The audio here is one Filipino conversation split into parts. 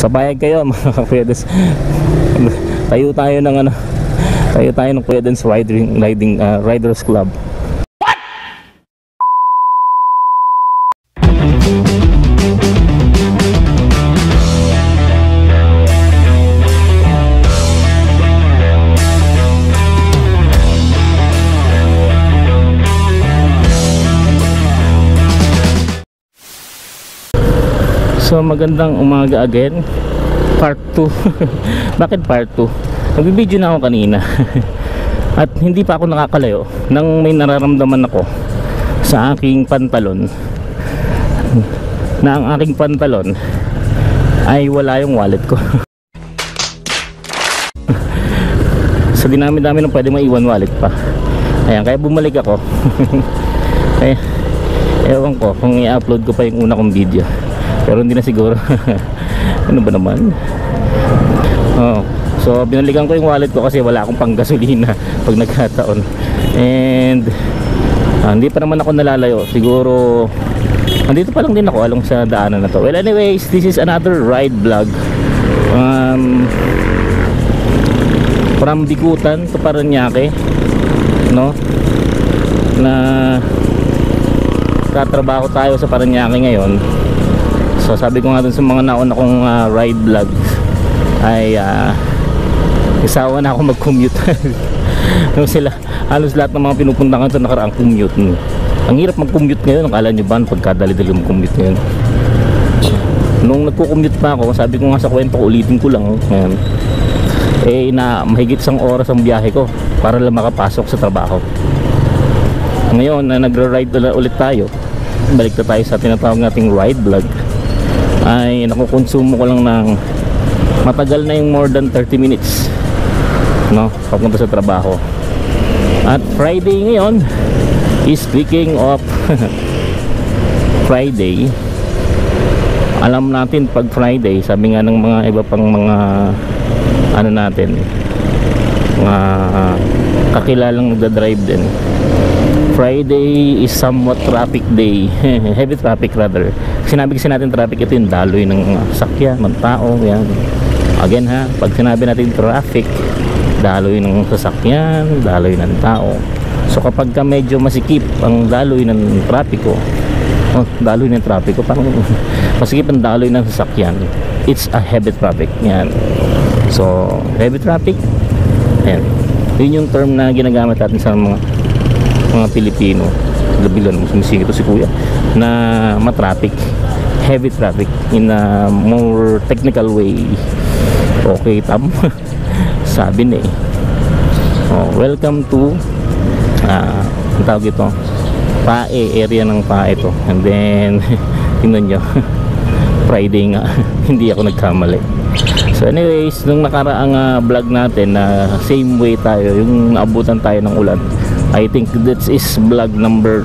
Sabayan kayo mga Kuya Dens. Tayo tayo ng ano, tayo tayo ng Kuya Dens Riders Club. So magandang umaga again, part 2. Bakit part 2? Nagbibideo na ako kanina at hindi pa ako nakakalayo nang may nararamdaman ako sa aking pantalon na ang aking pantalon ay wala yung wallet ko. So dinami-dami nang pwede maiwan wallet pa. Ayan, kaya bumalik ako. Kaya ewan ko kung i-upload ko pa yung una kong video, pero hindi na siguro. Ano ba naman? So binalikan ko yung wallet ko kasi wala akong pang gasolina pag nagkataon. And hindi pa naman ako nalalayo. Siguro nandito pa lang din ako along sa daanan na to. Well anyways, this is another ride vlog from Bikutan to Parañaque, no? Na tatrabaho tayo sa Parañaque ngayon. So sabi ko nga dun sa mga nauna kong ride vlog ay isawa na ako mag-commute. Sila, halos lahat ng mga pinupuntahan ito nakaraang commute. Ang hirap mag-commute ngayon. Akala nyo ba pagkadali-dali mag-commute ngayon? Nung nagko-commute pa ako, sabi ko nga sa kwento ko, ulitin ko lang ngayon, na mahigit 1 oras ang biyahe ko para lang makapasok sa trabaho. Ngayon na nagra-ride ulit tayo, balik na tayo sa tinatawag nating ride vlog, ay nakukonsumo ko lang ng matagal na yung more than 30 minutes, no, papunta sa trabaho. At Friday ngayon is, speaking of Friday, alam natin pag Friday, sabi nga ng mga iba pang mga ano natin, mga kakilalang nagdadrive din, Friday is somewhat traffic day. Heavy traffic rather. Sinabi kasi natin traffic, ito yung daloy ng sakyan, ng tao, yan. Again ha, pag sinabi natin traffic, daloy ng sasakyan, daloy ng tao. So kapag ka medyo masikip ang daloy ng trapiko, daloy ng trapiko, parang masikip ang daloy ng sasakyan, it's a heavy traffic, yan. So heavy traffic, yan, yun yung term na ginagamit natin sa mga Pilipino. Labilan, sumisingit ito si kuya, na matraffic, heavy traffic in a more technical way. Okay, tam. Sabi na eh. Welcome to ang tawag ito, Pae, area ng Pae ito. And then tingnan nyo, Friday nga. Hindi ako nagkamali. So anyways, nung nakaraang vlog natin na same way tayo, yung naabutan tayo ng ulan, I think this is vlog number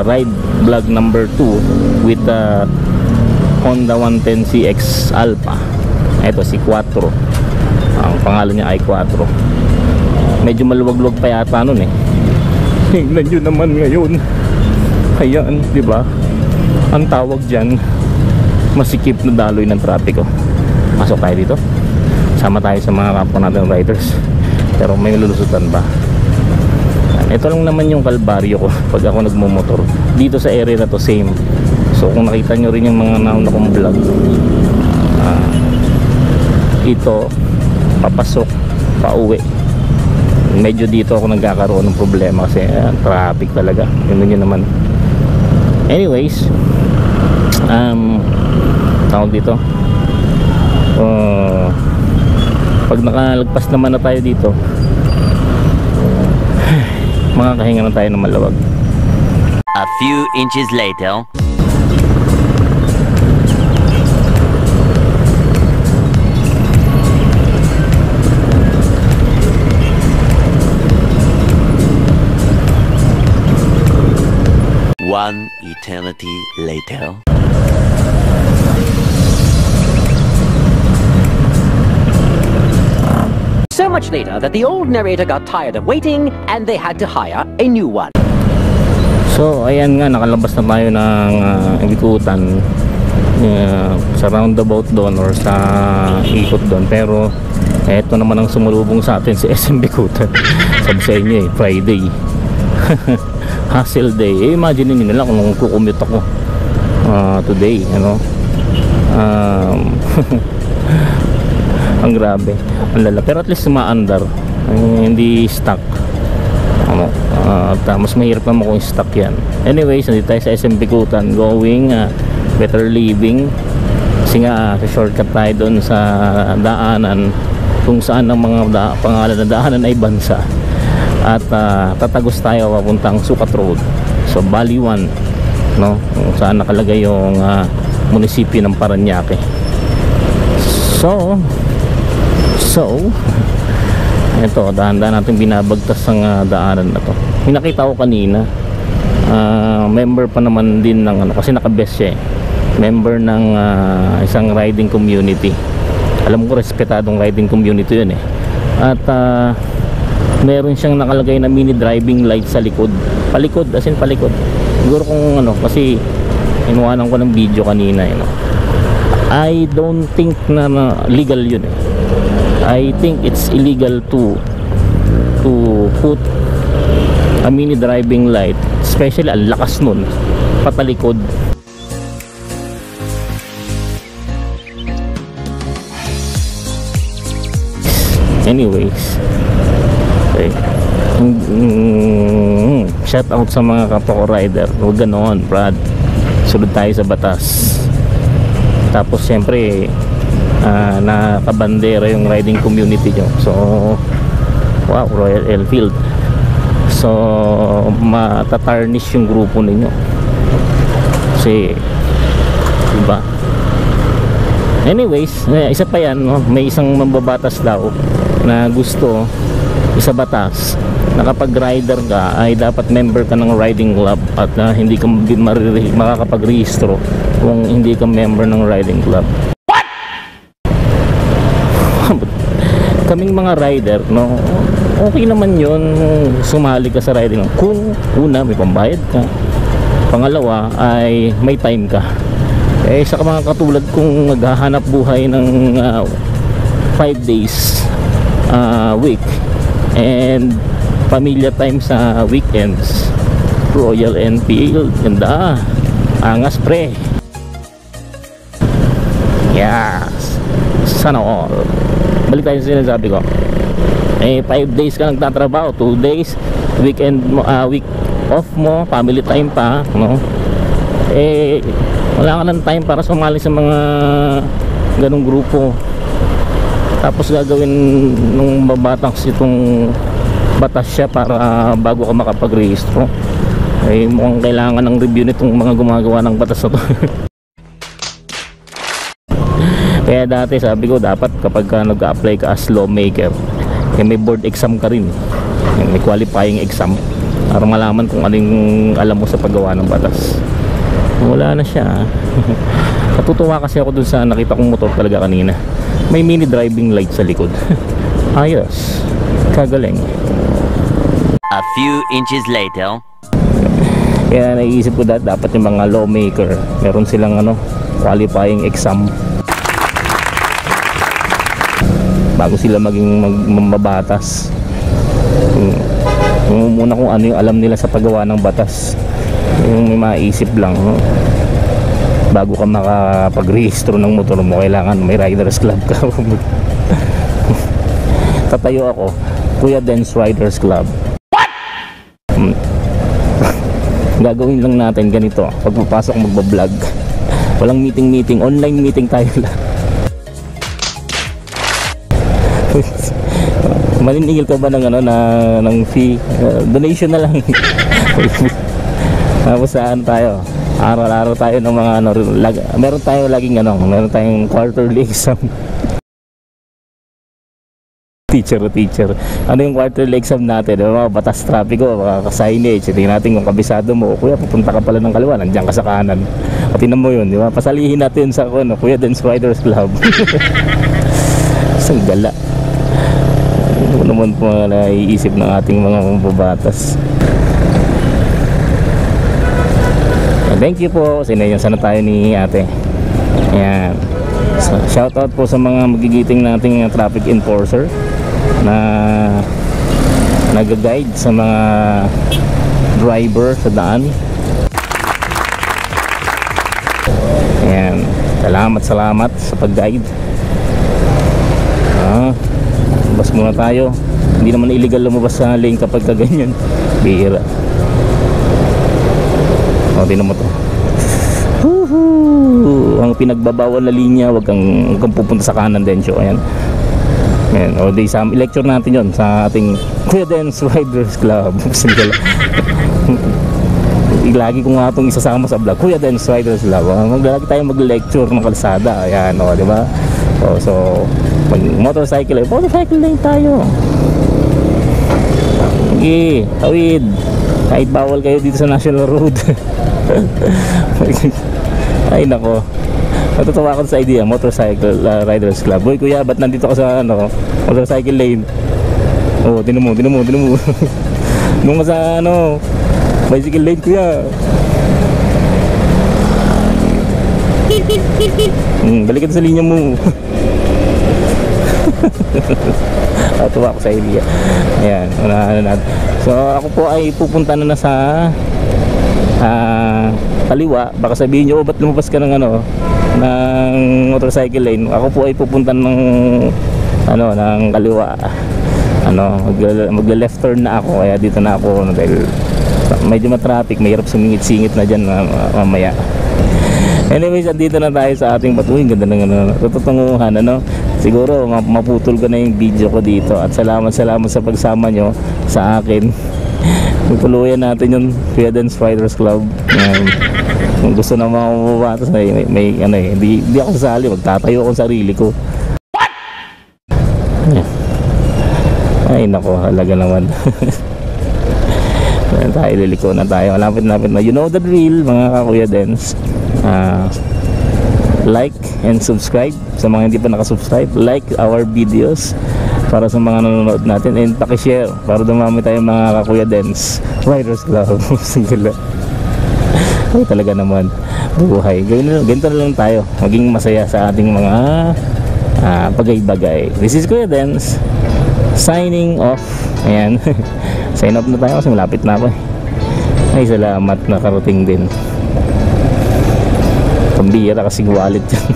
ride vlog number 2 with the Honda 110 CX Alpha. Ito si Quattro, ang pangalan niya ay Quattro. Medyo maluwag-luwag pa yata nun eh. Tingnan nyo naman ngayon. Ayan, di ba? Ang tawag dyan, masikip na daloy ng trapiko. Pasok tayo dito, sama tayo sa mga kapwa natin riders, pero may lulusutan ba? Ito lang naman yung kalbaryo ko pag ako nagmumotor dito sa area na to, same. So kung nakita nyo rin yung mga nauna kong vlog, ito, papasok, pauwi, medyo dito ako nagkakaroon ng problema kasi traffic talaga. Yun nyo naman. Anyways, tawag dito, pag nakalagpas naman na tayo dito, makakahinga na tayo ng maluwag. A few inches later. One eternity later. So much later that the old narrator got tired of waiting and they had to hire a new one. So ayan nga, nakalabas na tayo ng Bikutan. sa roundabout doon or sa ikot doon. Pero eto naman ang sumulubong sa atin, si SM Bikutan. Sabi sa inyo Friday. Hustle day. Imagine niyo nila kung kukumute ako today, ang grabe, ang lala. Pero at least sumaandar, hindi stuck. Mas mahirap naman kung stuck yan. Anyways, nandito tayo sa SM Bikutan, going better living. Kasi nga shortcut tayo doon sa daanan kung saan ang mga pangalan na daanan ay bansa. At tatagos tayo papuntang Sukat Road, so Bali 1, kung saan nakalagay yung munisipyo ng Parañaque. So ito, dahan-dahan natin binabagtas ang daanan na to. Yung nakita ko kanina, member pa naman din ng kasi naka-best siya member ng isang riding community. Alam ko respetadong riding community yun at meron siyang nakalagay na mini driving light sa likod, palikod, as in palikod. Siguro kung kasi inuwanan ko ng video kanina I don't think na legal yun I think it's illegal to put a mini driving light, especially ang lakas nun patalikod. Anyways, okay. Shout out sa mga kapwa ko rider, huwag ganoon Brad, sunod tayo sa batas. Tapos siyempre nakabandera yung riding community nyo, so wow, Royal Enfield, so matatarnish yung grupo ninyo kasi diba. Anyways, isa pa yan, may isang mambabatas daw na gusto isa batas na kapag rider ka ay dapat member ka ng riding club at hindi ka makakapag-rehistro kung hindi ka member ng riding club. What? Kaming mga rider, okay naman yun sumali ka sa riding kung una may pambayad ka, pangalawa ay may time ka. Sa mga katulad kung naghahanap buhay ng 5 days week and pamilya time sa weekends, Royal Enfield, ganda, angas pre, yes, sana all. Balik tayo sa sinasabi ko, 5 days ka nagtatrabaho, 2 days weekend mo, week off mo, family time pa, wala ka ng time para sumali sa mga ganong grupo. Tapos gagawin nung babatang itong batas siya para bago ka makapag-rehistro. Mukhang kailangan ng review nitong mga gumagawa ng batas na to. Kaya dati sabi ko dapat kapag nag-apply ka as lawmaker, may board exam ka rin, may qualifying exam para malaman kung anong alam mo sa paggawa ng batas. Wala na siya. Natutuwa kasi ako dun sa nakita kong motor talaga kanina, may mini driving light sa likod. Ayos, kagaling. A few inches later. Kaya naisip ko dapat yung mga lawmaker meron silang qualifying exam bago sila maging mabatas. Muna kung ano yung alam nila sa paggawa ng batas, yung may maisip lang, bago ka makapag-rehistro ng motor mo kailangan may riders club ka. Tatayo ako, Kuya Dance Riders Club. What? Gagawin lang natin ganito, pagpapasok magbablog, walang meeting, online meeting tayo lang. Maniningil ka ba ng ng fee? Donation na lang. Tapos saan tayo? Araw-araw tayo ng mga meron tayo laging meron tayong quarterly exam. Teacher. Ano yung quarterly exam natin? Mga batas trapiko, mga signage. Tingnan natin kung kabisado mo. Kuya, pupunta ka pala ng kaliwa, nandiyan ka sa kanan. O tingnan mo yun, di ba? Pasalihin natin sa Kuya Dance Riders Club. Isang gala. Ano naman po naiisip ng ating mga mababatas. Thank you po. Sinayon sana tayo ni ate. Ayan. So, shoutout po sa mga magigiting nating traffic enforcer na nag-guide sa mga driver sa daan. Ayan. Salamat sa pag-guide. Bas muna tayo. Hindi naman illegal lumabas sa lane kapag kaganyan. Bihira. Tingnan mo to. Ang pinagbabawal na linya, wag kang pupunta sa kanan din. So, ayan. Ayan. I-lecture natin yon sa ating Kuya Dance Riders Club. Lagi ko nga itong isasama sa vlog, Kuya Dance Riders Club. Lagi tayo mag-lecture ng kalsada. Ayan, di ba? So motorcycle lane tayo. Sige, tawid. Kahit bawal kayo dito sa National Road. Ay nako, natutuwa ako sa idea, Motorcycle Riders Club. Boy kuya, ba't nandito ka sa motorcycle lane? Tinan mo nung sa bicycle lane kuya. Balikan sa linya mo. Tuwa ako sa idea. Ayan, natin. So ako po ay pupunta na sa kaliwa. Baka sabihin nyo, ba't lumabas ka ng ng motorcycle lane? Ako po ay pupunta ng kaliwa. Magla-left turn na ako, kaya dito na ako dahil medyo matraffic, mahirap sumingit-singit na dyan mamaya. Anyways, andito na tayo sa ating batuhin. Ganda ng tutunguhan, siguro maputol ko na yung video ko dito. At salamat sa pagsama nyo sa akin. Tuluyan natin yung Kuya Dance Riders Club. Kung gusto na mga mababatas, hindi ako sasali, magtatayo ako sa sarili ko. What? Ay nako, halaga naman. Tayo, liliko na tayo. Lapit na. You know the drill, mga ka-Kuya Dance. Like and subscribe sa mga hindi pa nakasubscribe. Like our videos para sa mga nanonood natin, and pakishare para dumami tayo mga ka-Kuya Dance Riders Club. Ay talaga naman, buhay. Ganito na lang tayo, maging masaya sa ating mga bagay-bagay. This is Kuya Dance signing off. Ayan. Sign off na tayo kasi malapit na ako. Ay salamat, nakarating din. Pambira kasing wallet yan.